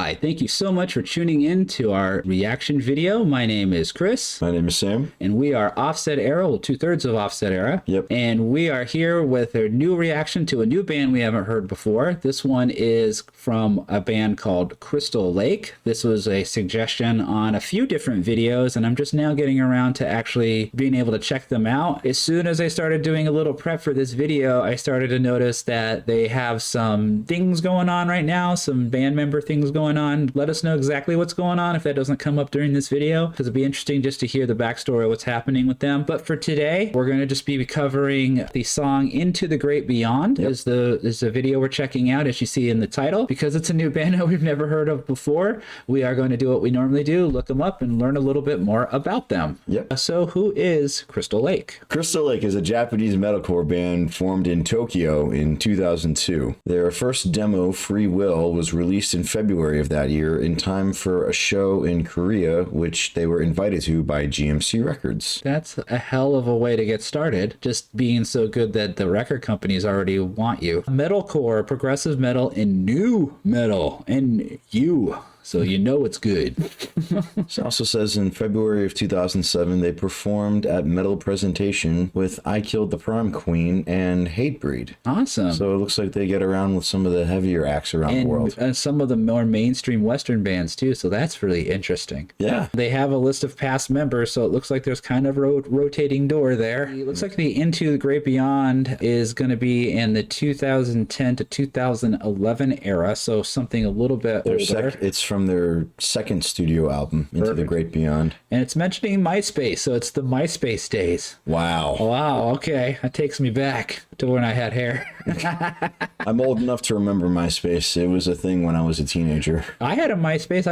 Hi, thank you so much for tuning in to our reaction video. My name is Chris. My name is Sam. And we are Offset Era, well, 2/3 of Offset Era. Yep. And we are here with a new reaction to a new band we haven't heard before. This one is from a band called Crystal Lake. This was a suggestion on a few different videos, and I'm just now getting around to actually being able to check them out. As soon as I started doing a little prep for this video, I started to notice that they have some things going on right now, some band member things going on. Let us know exactly what's going on if that doesn't come up during this video, because it'd be interesting just to hear the backstory of what's happening with them. But for today, we're going to just be covering the song Into the Great Beyond. Yep. is the video we're checking out, as you see in the title. Because it's a new band that we've never heard of before, we are going to do what we normally do, look them up and learn a little bit more about them. Yep. So who is Crystal Lake? Crystal Lake is a Japanese metalcore band formed in Tokyo in 2002. Their first demo, Free Will, was released in February of that year in time for a show in Korea, which they were invited to by GMC Records. That's a hell of a way to get started, just being so good that the record companies already want you. Metalcore, progressive metal, and new metal, and so you know it's good. It also says in February of 2007, they performed at Metal Presentation with I Killed the Prom Queen and Hatebreed. Awesome. So it looks like they get around with some of the heavier acts around the world. And some of the more mainstream Western bands too, so that's really interesting. Yeah. They have a list of past members, so it looks like there's kind of a rotating door there. It looks like the Into the Great Beyond is going to be in the 2010 to 2011 era, so something a little bit older. It's from their second studio album, Into the Great Beyond. And it's mentioning MySpace, so it's the MySpace days. Wow. Wow, okay. That takes me back to when I had hair. I'm old enough to remember MySpace. It was a thing when I was a teenager. I had a MySpace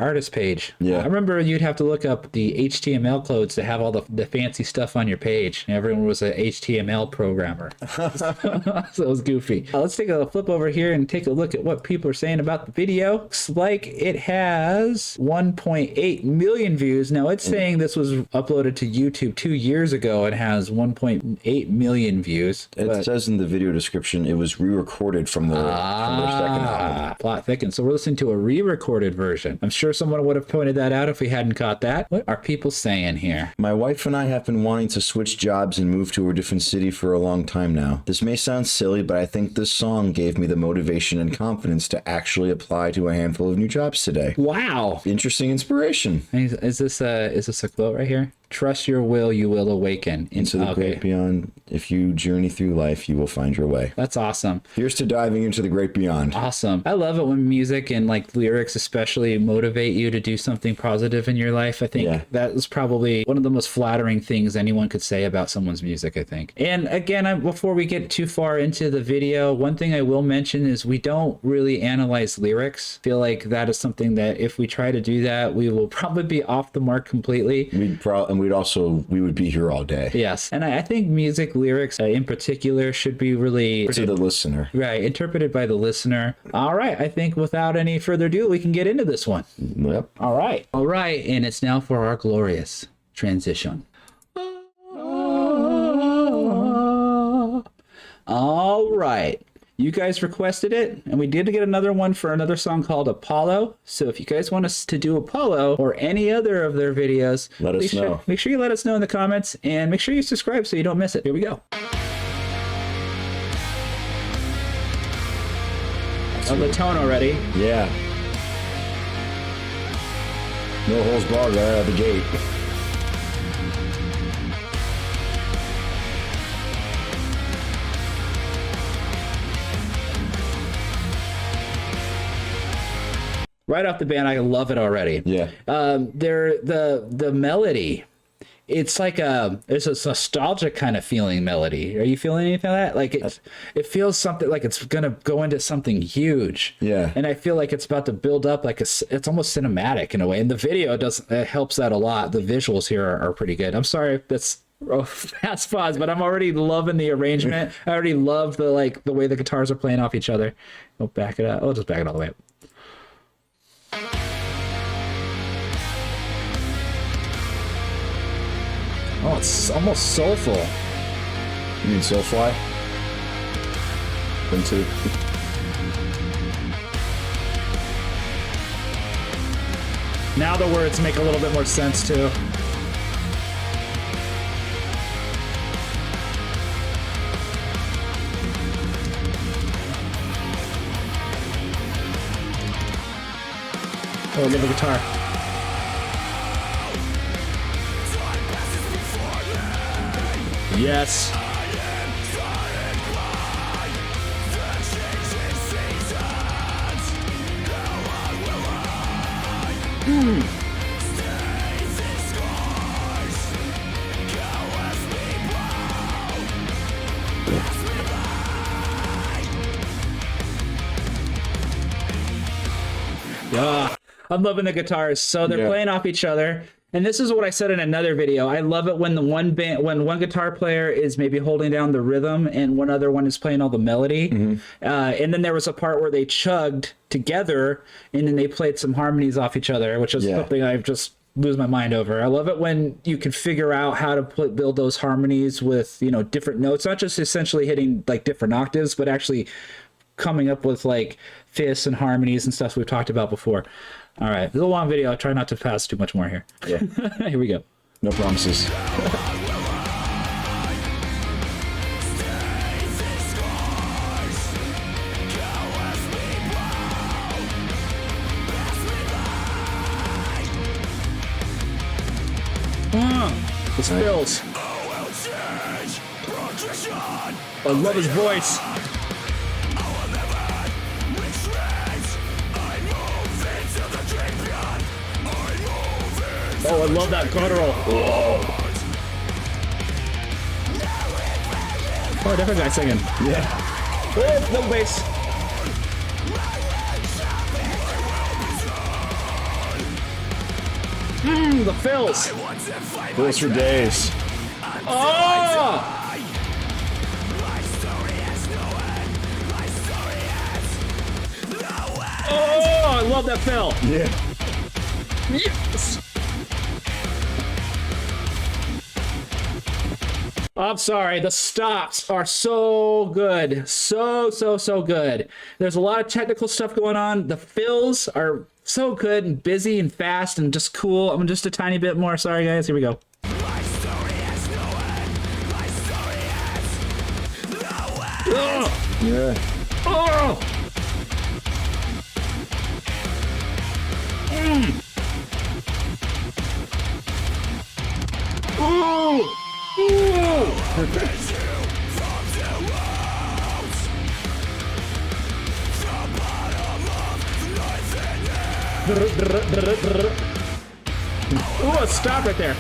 artist page. Yeah. I remember you'd have to look up the HTML codes to have all the fancy stuff on your page. Everyone was an HTML programmer. So it was goofy. Let's take a flip over here and take a look at what people are saying about the video. Looks like it has 1.8 million views. Now it's saying this was uploaded to YouTube 2 years ago and has 1.8 million views. It says in the video description it was re-recorded from their second album. Plot thickens. So we're listening to a re-recorded version. I'm sure someone would have pointed that out if we hadn't caught that. What are people saying here? My wife and I have been wanting to switch jobs and move to a different city for a long time now. This may sound silly, but I think this song gave me the motivation and confidence to actually apply to a handful of new jobs today. Wow. Interesting inspiration. Is this a quote right here? Trust your will, you will awaken. Into the great beyond. If you journey through life, you will find your way. That's awesome. Here's to diving into the great beyond. Awesome. I love it when music and like lyrics especially motivate you to do something positive in your life. I think that is probably one of the most flattering things anyone could say about someone's music, I think. And again, before we get too far into the video, one thing I will mention is we don't really analyze lyrics. I feel like that is something that if we try to do that, we will probably be off the mark completely. We would be here all day. Yes. And I think music lyrics in particular should be really to the listener. Right. Interpreted by the listener. All right. I think without any further ado, we can get into this one. Yep. All right. All right. And it's now for our glorious transition. All right. You guys requested it, and we did get another one for another song called Apollo. So if you guys want us to do Apollo or any other of their videos, let us know. Make sure you let us know in the comments, and make sure you subscribe so you don't miss it. Here we go. On the tone already. Yeah. No holes barred right out of the gate. Right off the bat, I love it already. Yeah. The melody, it's like it's a nostalgic kind of feeling melody. Are you feeling anything like that? Like it feels something like it's gonna go into something huge. Yeah. And I feel like it's about to build up like it's almost cinematic in a way. And the video it helps that a lot. The visuals here are pretty good. I'm sorry that's fast pause, but I'm already loving the arrangement. I already love the way the guitars are playing off each other. I'll back it up. I'll just back it all the way up. Oh, it's almost soulful. You mean Soulfly? Them too. Now the words make a little bit more sense too. Oh, I love the guitar. Yes. Yeah, I'm loving the guitars. So they're playing off each other. And this is what I said in another video. I love it when the one guitar player is maybe holding down the rhythm and one other one is playing all the melody. And then there was a part where they chugged together and then they played some harmonies off each other, which is something I've just lose my mind over. I love it when you can figure out how to build those harmonies with, you know, different notes, not just essentially hitting like different octaves, but actually coming up with like fifths and harmonies and stuff we've talked about before. All right, this is a long video. I'll try not to pass too much more here. Yeah. Here we go. No promises. The spills. I love his voice. Oh, I love that guttural. Oh, a different guy singing. Yeah. Oh, no bass. The fills. Fills for days. Oh! Oh, I love that fill. Yeah. Yes. I'm sorry, the stops are so good. So good. There's a lot of technical stuff going on. The fills are so good and busy and fast and just cool. I'm just a tiny bit more. Sorry, guys. Here we go. Oh! Yeah. Oh! Oh! Oh, stop right there.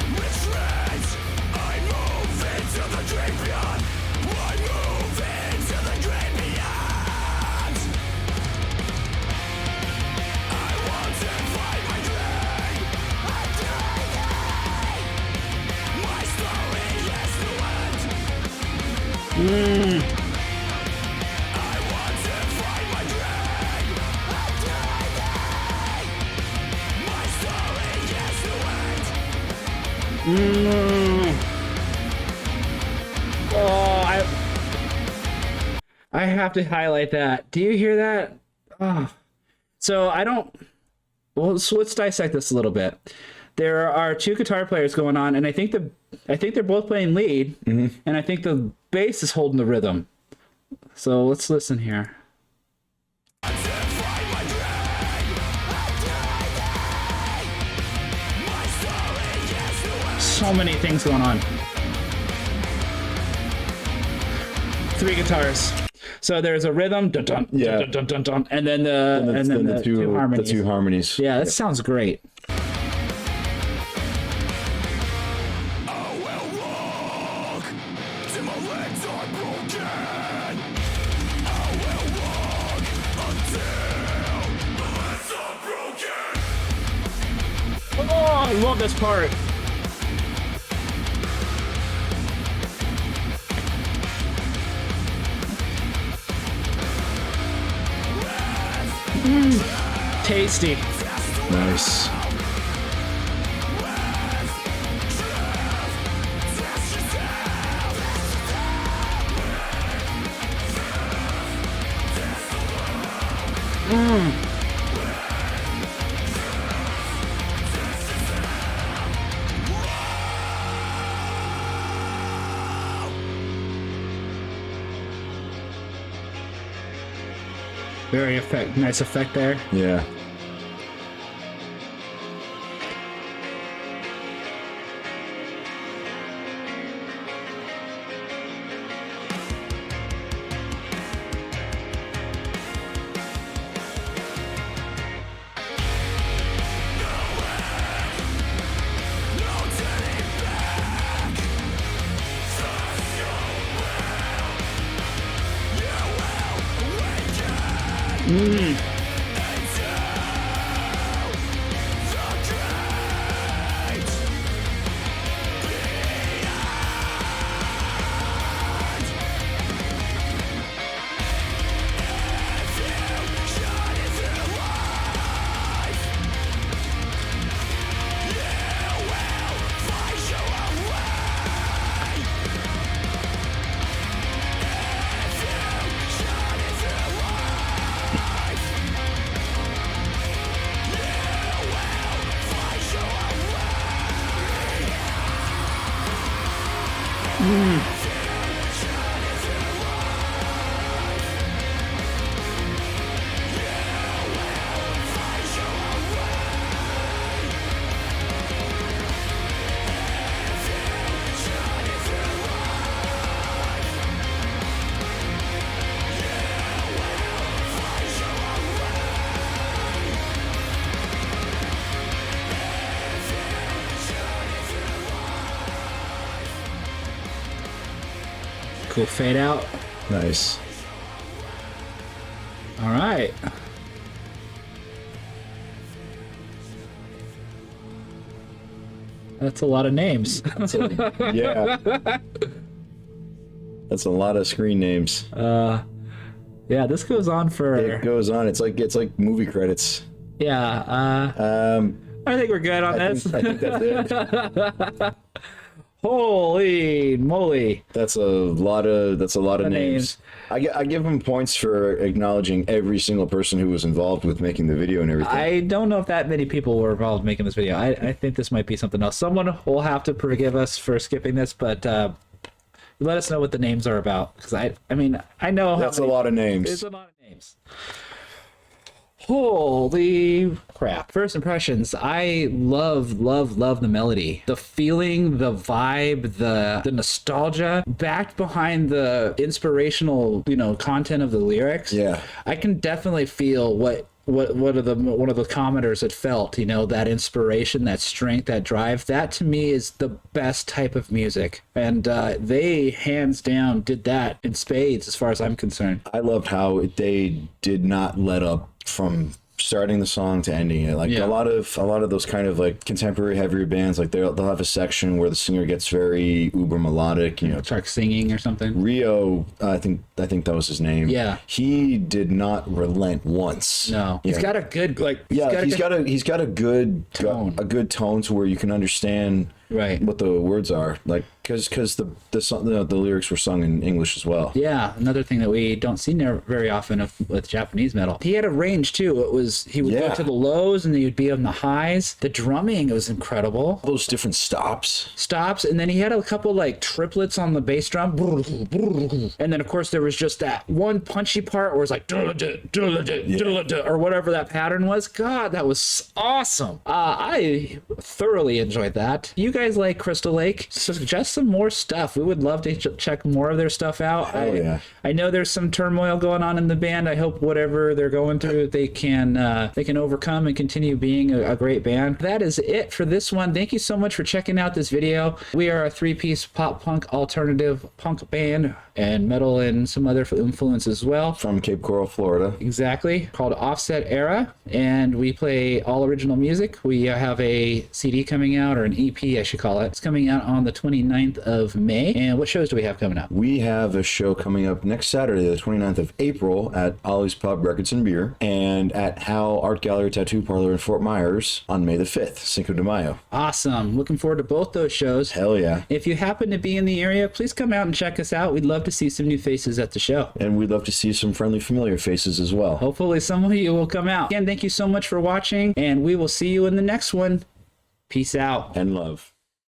Oh, I have to highlight that. Do you hear that? Oh. So I don't. Well, so let's dissect this a little bit. There are two guitar players going on, and I think they're both playing lead, and I think the bass is holding the rhythm. So let's listen here. So many things going on. Three guitars. So there's a rhythm, dun dun, Yeah. dun dun dun dun, and then the two harmonies. The two harmonies. Yeah, that sounds great. Oh, I love this part. Tasty. Nice. Very nice effect there. Yeah. Cool fade out. Nice. All right. That's a lot of names. Yeah. That's a lot of screen names. Yeah, this goes on for. It goes on. It's like movie credits. Yeah. I think we're good on this. I think that's it. Holy moly! That's a lot of names. names. I give them points for acknowledging every single person who was involved with making the video and everything. I don't know if that many people were involved in making this video. I think this might be something else. Someone will have to forgive us for skipping this, but let us know what the names are about, because I mean I know That's a lot of names. It's a lot of names. Holy crap. First impressions, I love the melody. The feeling, the vibe, the nostalgia backed behind the inspirational, content of the lyrics. Yeah. I can definitely feel what one of the commenters had felt, that inspiration, that strength, that drive. That to me is the best type of music. And they hands down did that in spades as far as I'm concerned. I loved how they did not let up from starting the song to ending it. Like a lot of those kind of like contemporary heavier bands, like they'll have a section where the singer gets very uber melodic, Start singing or something. Rio, I think that was his name. Yeah. He did not relent once. No. He's got a good He's got a good tone. A good tone to where you can understand Right. what the words are, like because the song, the lyrics were sung in English as well. Yeah, another thing that we don't see very often with Japanese metal. He had a range too. He would go to the lows and then he'd be on the highs. The drumming was incredible. All those different stops, And then he had a couple like triplets on the bass drum. And then of course there was just that one punchy part where it's like or whatever that pattern was. God, that was awesome. I thoroughly enjoyed that. You guys like Crystal Lake? Suggest some more stuff. We would love to check more of their stuff out. I know there's some turmoil going on in the band. I hope whatever they're going through, they can overcome and continue being a great band. That is it for this one. Thank you so much for checking out this video. We are a 3-piece pop punk alternative punk band and metal and some other influences as well. from Cape Coral, Florida. Exactly, called Offset Era, and we play all original music. We have a CD coming out, or an EP I should call it. It's coming out on the 29th of May. And what shows do we have coming up? We have a show coming up next Saturday, the 29th of April, at Ollie's Pub Records and Beer, and at Hal Art Gallery Tattoo Parlor in Fort Myers on May the 5th, Cinco de Mayo. Awesome. Looking forward to both those shows. Hell yeah. If you happen to be in the area, please come out and check us out. We'd love to see some new faces at the show. And we'd love to see some friendly, familiar faces as well. Hopefully some of you will come out. Again, thank you so much for watching, and we will see you in the next one. Peace out. And love.